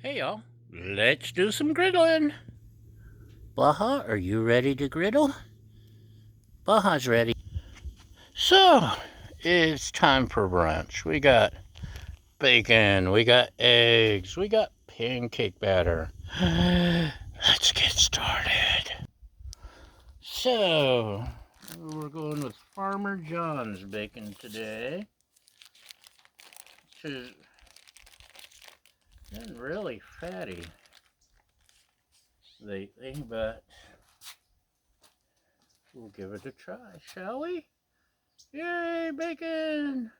Hey y'all, let's do some griddling. Baja, are you ready to griddle? Baja's ready. So, it's time for brunch. We got bacon, we got eggs, we got pancake batter. Let's get started. So, we're going with Farmer John's bacon today. Which is been really fatty lately, but we'll give it a try, shall we? Yay, bacon!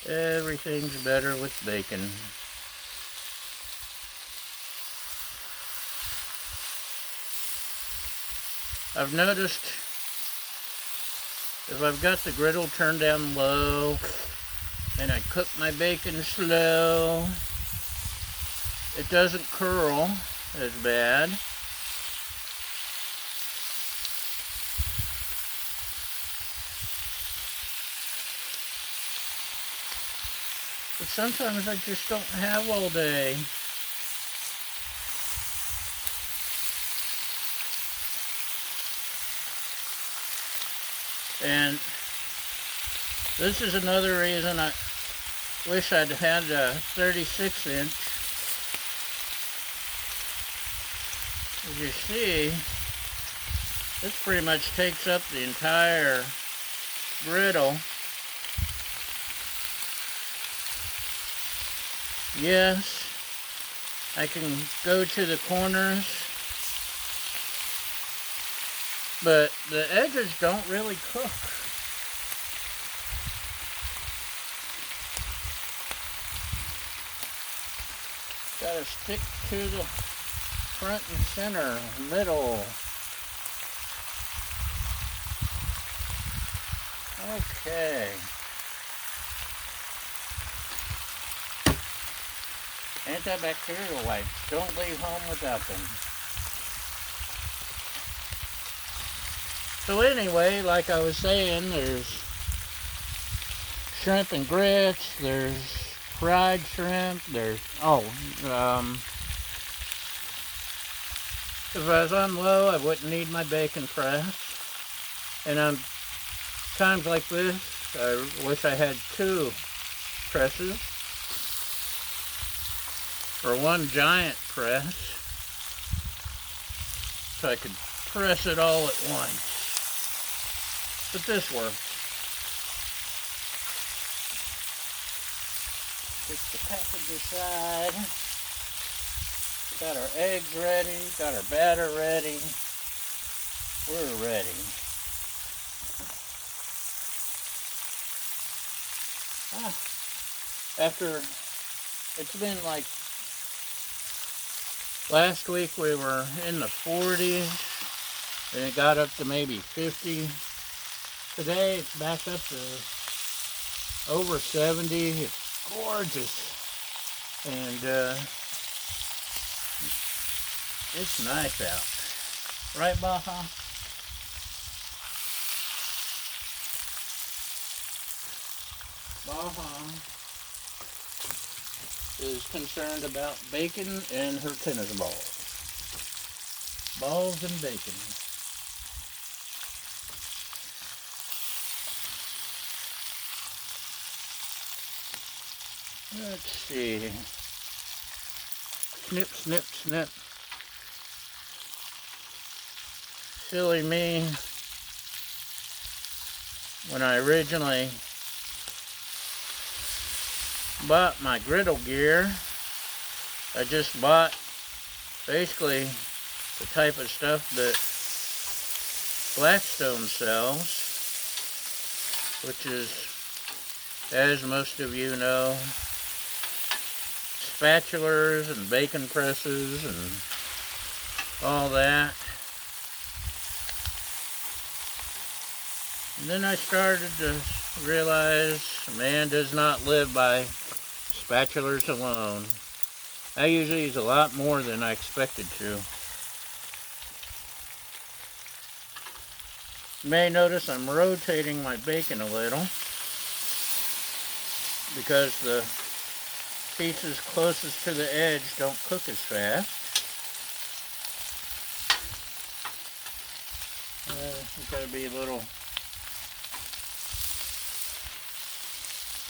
Everything's better with bacon. I've noticed if I've got the griddle turned down low and I cook my bacon slow, it doesn't curl as bad. But sometimes I just don't have all day. And this is another reason I wish I'd had a 36-inch. As you see, this pretty much takes up the entire griddle. Yes, I can go to the corners, but the edges don't really cook. Gotta stick to the front and center, middle. Okay. Antibacterial wipes. Don't leave home without them. So anyway, like I was saying, there's shrimp and grits, there's fried shrimp, there's, if I was on low, I wouldn't need my bacon press. And on times like this, I wish I had 2 presses. Or one giant press, so I could press it all at once. But this works. Stick the package aside. Got our eggs ready, got our batter ready. We're ready. After, it's been like, last week we were in the 40s, and it got up to maybe 50. Today it's back up to over 70. It's gorgeous. And it's nice out. Right, Baja? Baja is concerned about bacon and her tennis balls. Balls and bacon. Let's see. Snip, snip, snip. Silly me. When I originally bought my griddle gear, I just bought basically the type of stuff that Blackstone sells, which is, as most of you know, spatulas and bacon presses and all that. And then I started to realize man does not live by spatulas alone. I usually use a lot more than I expected to. You may notice I'm rotating my bacon a little. because the pieces closest to the edge don't cook as fast. You've got to be a little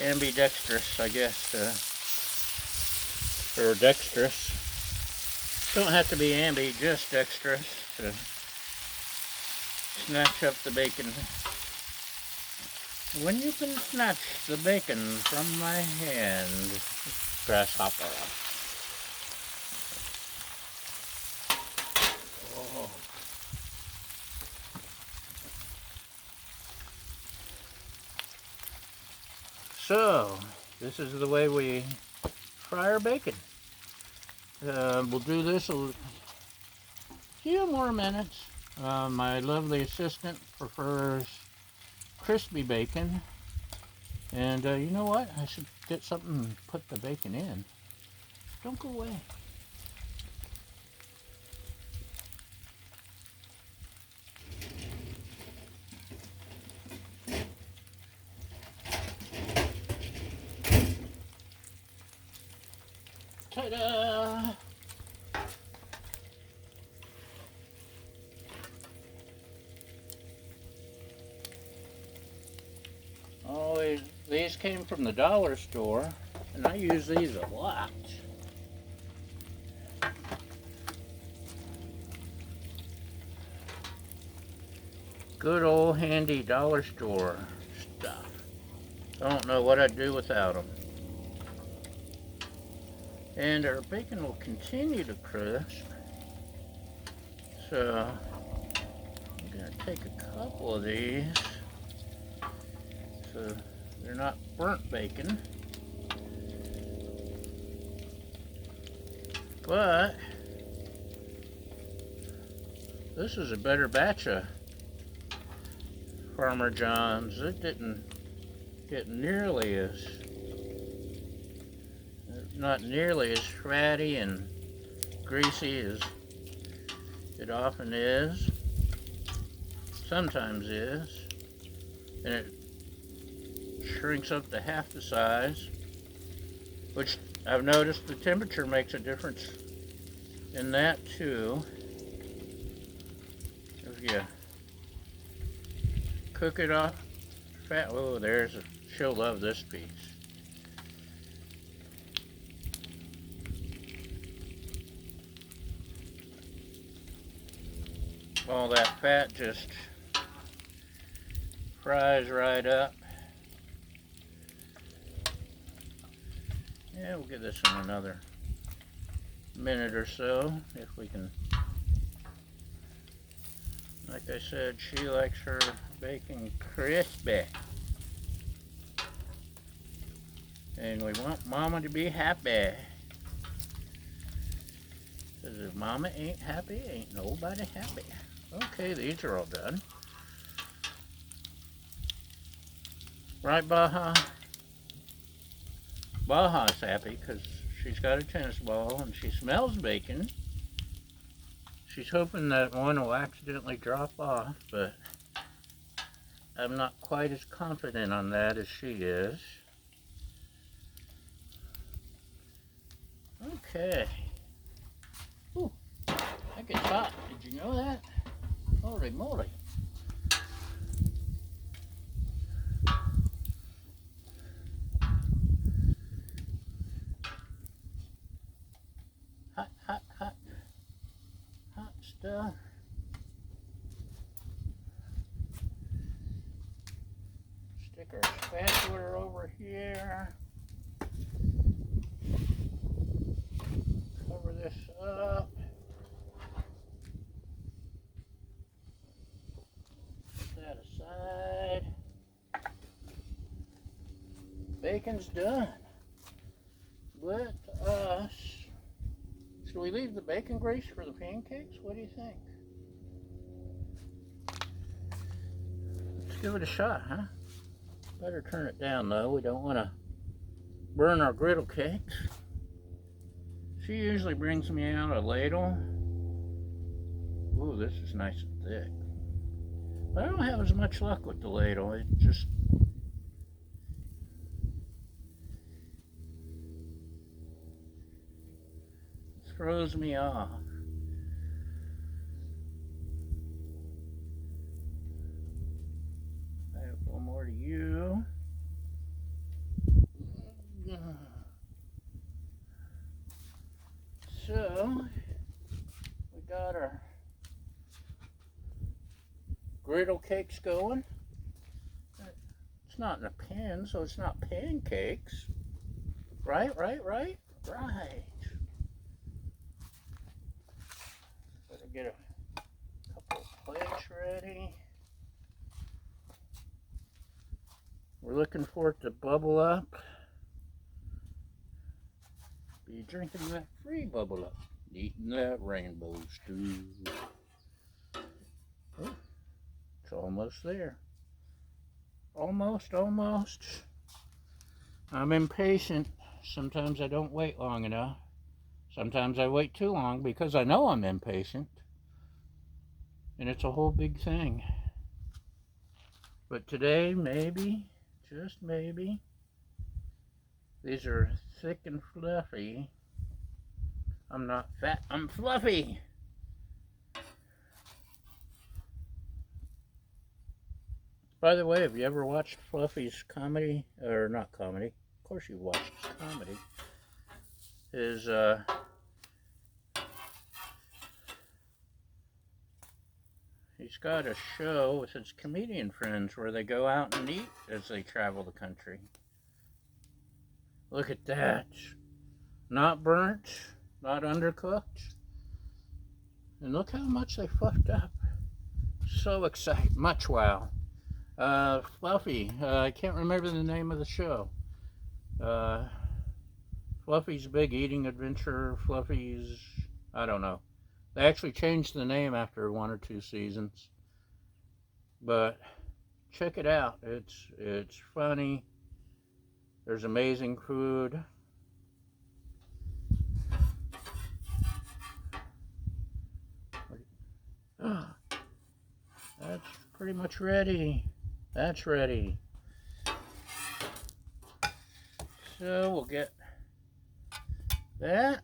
ambidextrous, I guess, or dexterous. Don't have to be ambi, just dexterous to snatch up the bacon. When you can snatch the bacon from my hand, grasshopper. Oh. So, this is the way we fry our bacon. We'll do this a few more minutes. My lovely assistant prefers crispy bacon. And you know what? I should get something to put the bacon in. Don't go away. Ta-da! Oh, these came from the dollar store, and I use these a lot. Good old handy dollar store stuff. I don't know what I'd do without them. And our bacon will continue to crisp. So I'm going to take a couple of these so they're not burnt bacon. But this is a better batch of Farmer John's. It didn't get nearly as, not nearly as fatty and greasy as it often is, sometimes is, and it shrinks up to half the size, which I've noticed the temperature makes a difference in that too. If you cook it off fat, oh, she'll love this piece. All that fat just fries right up. Yeah, we'll give this one another minute or so if we can. Like I said, she likes her bacon crispy. And we want Mama to be happy. Because if Mama ain't happy, ain't nobody happy. Okay, these are all done. Right, Baja? Baja's happy because she's got a tennis ball and she smells bacon. She's hoping that one will accidentally drop off, but I'm not quite as confident on that as she is. Okay. Ooh, that gets hot. Did you know that? Holy moly. Hot, hot, hot. Hot stuff. Stick our spatula over here. Cover this up. Put that aside. Bacon's done. Let us. Should we leave the bacon grease for the pancakes? What do you think? Let's give it a shot, huh? Better turn it down though. We don't want to burn our griddle cakes. She usually brings me out a ladle. Ooh, this is nice and thick. But I don't have as much luck with the ladle. It just throws me off. I have a little more to you. So, we got our griddle cakes going. It's not in a pan, so it's not pancakes. Right. Better get a couple of plates ready. We're looking for it to bubble up. Be drinking that free bubble up. Eating that rainbow stew. Oh, it's almost there. Almost. I'm impatient. Sometimes I don't wait long enough. Sometimes I wait too long because I know I'm impatient. And it's a whole big thing. But today, maybe, just maybe, these are thick and fluffy. I'm not fat, I'm fluffy. By the way, have you ever watched Fluffy's comedy? Or not comedy, of course you've watched his comedy. He's got a show with his comedian friends where they go out and eat as they travel the country. Look at that. Not burnt, not undercooked. And look how much they fluffed up. So excited, much wow. Fluffy, I can't remember the name of the show. Fluffy's Big Eating Adventure, Fluffy's, I don't know. They actually changed the name after 1 or 2 seasons. But check it out. It's funny. There's amazing food. That's pretty much ready. That's ready. So we'll get that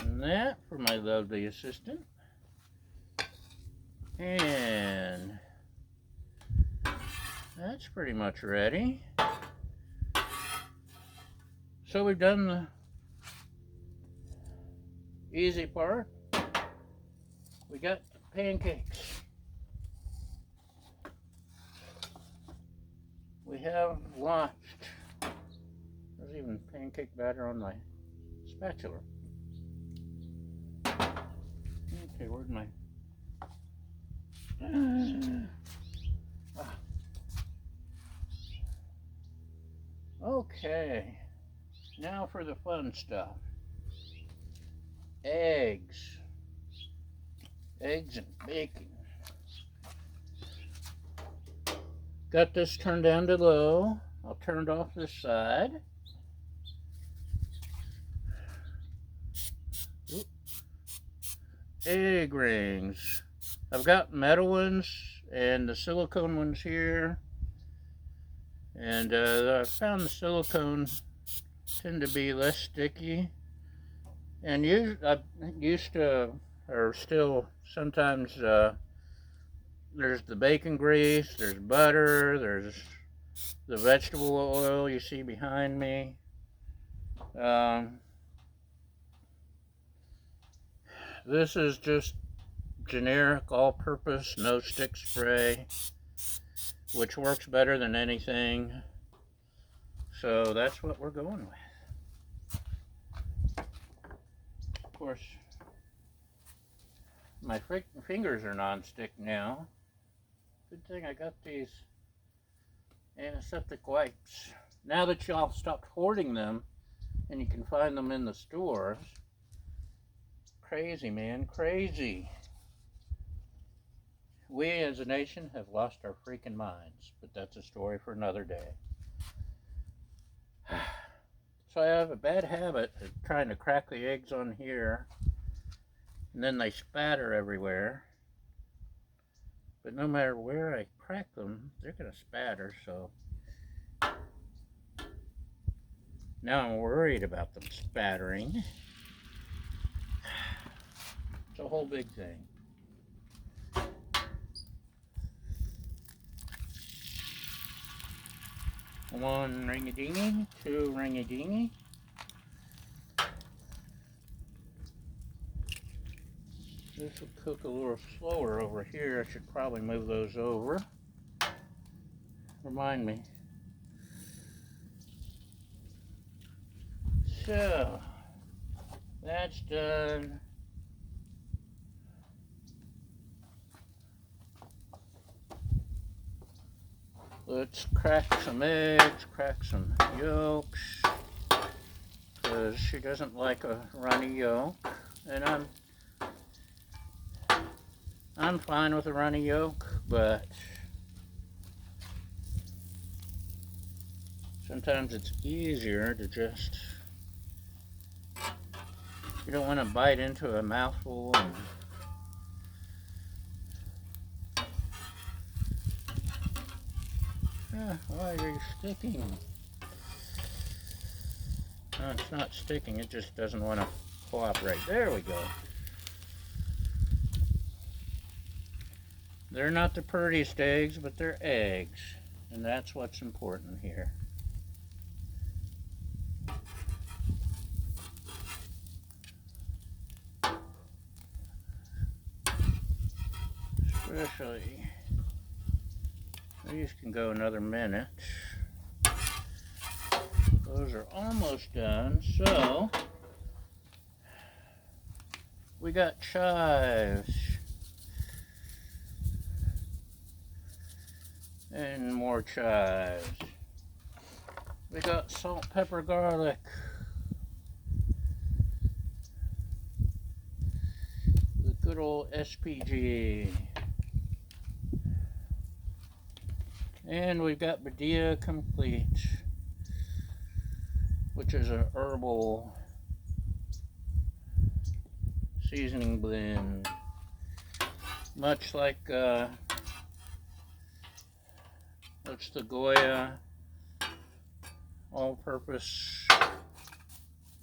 and that for my lovely assistant. And that's pretty much ready. So we've done the easy part. We got pancakes. We have launched. There's even pancake batter on my spatula. Okay, where'd my... Okay, now for the fun stuff. Eggs and bacon. Got this turned down to low. I'll turn it off this side. Oop. Egg rings. I've got metal ones and the silicone ones here. And I found the silicone tend to be less sticky. And I used to, or still sometimes, there's the bacon grease, there's butter, there's the vegetable oil you see behind me. This is just generic all-purpose no stick spray, which works better than anything. So that's what we're going with. Of course, my fingers are non-stick now. Good thing I got these antiseptic wipes. Now that y'all stopped hoarding them and you can find them in the stores. Crazy, man, crazy. We as a nation have lost our freaking minds, but that's a story for another day. So I have a bad habit of trying to crack the eggs on here, and then they spatter everywhere. But no matter where I crack them, they're going to spatter, so Now I'm worried about them spattering. It's a whole big thing. One ring-a-dingy, two ring-a-dingy. This will cook a little slower over here. I should probably move those over. Remind me. So, that's done. Let's crack some eggs, crack some yolks, because she doesn't like a runny yolk, and I'm fine with a runny yolk, but sometimes it's easier to just, you don't want to bite into a mouthful and why are you sticking? No, it's not sticking, it just doesn't want to cooperate. There we go. They're not the prettiest eggs, but they're eggs, and that's what's important here. Especially, these can go another minute. Those are almost done, so we got chives and more chives. We got salt, pepper, garlic. The good old SPG. And we've got Badia Complete, which is a herbal seasoning blend, much like what's the Goya all-purpose.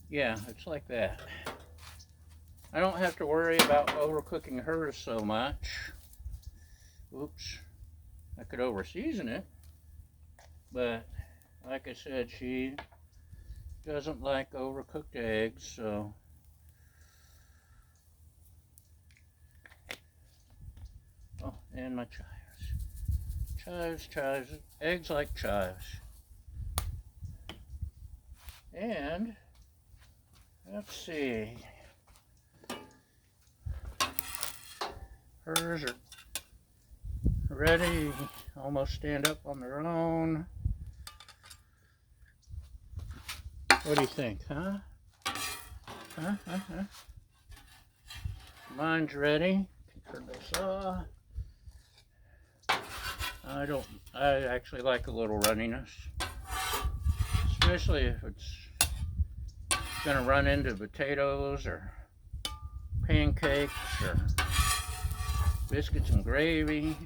Yeah, it's like that. I don't have to worry about overcooking hers so much. Oops. I could over-season it, but like I said, she doesn't like overcooked eggs, so oh, and my chives, eggs like chives. And let's see, hers are ready, almost stand up on their own. What do you think, huh? Mine's ready. Turn this off. I actually like a little runniness, especially if it's gonna run into potatoes or pancakes or biscuits and gravy,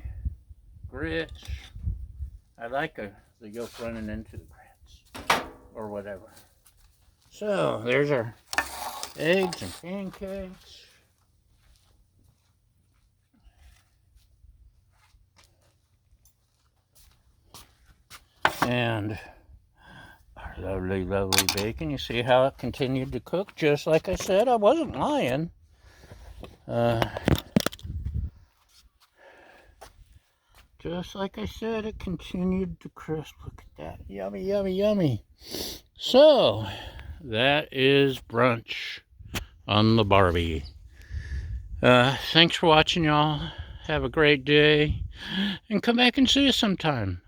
grits. I like the yolk running into the grits or whatever. So there's our eggs and pancakes. And our lovely, lovely bacon. You see how it continued to cook? Just like I said, I wasn't lying. Just like I said, it continued to crisp. Look at that. Yummy, yummy, yummy. So, that is brunch on the Barbie. Thanks for watching, y'all. Have a great day. And come back and see us sometime.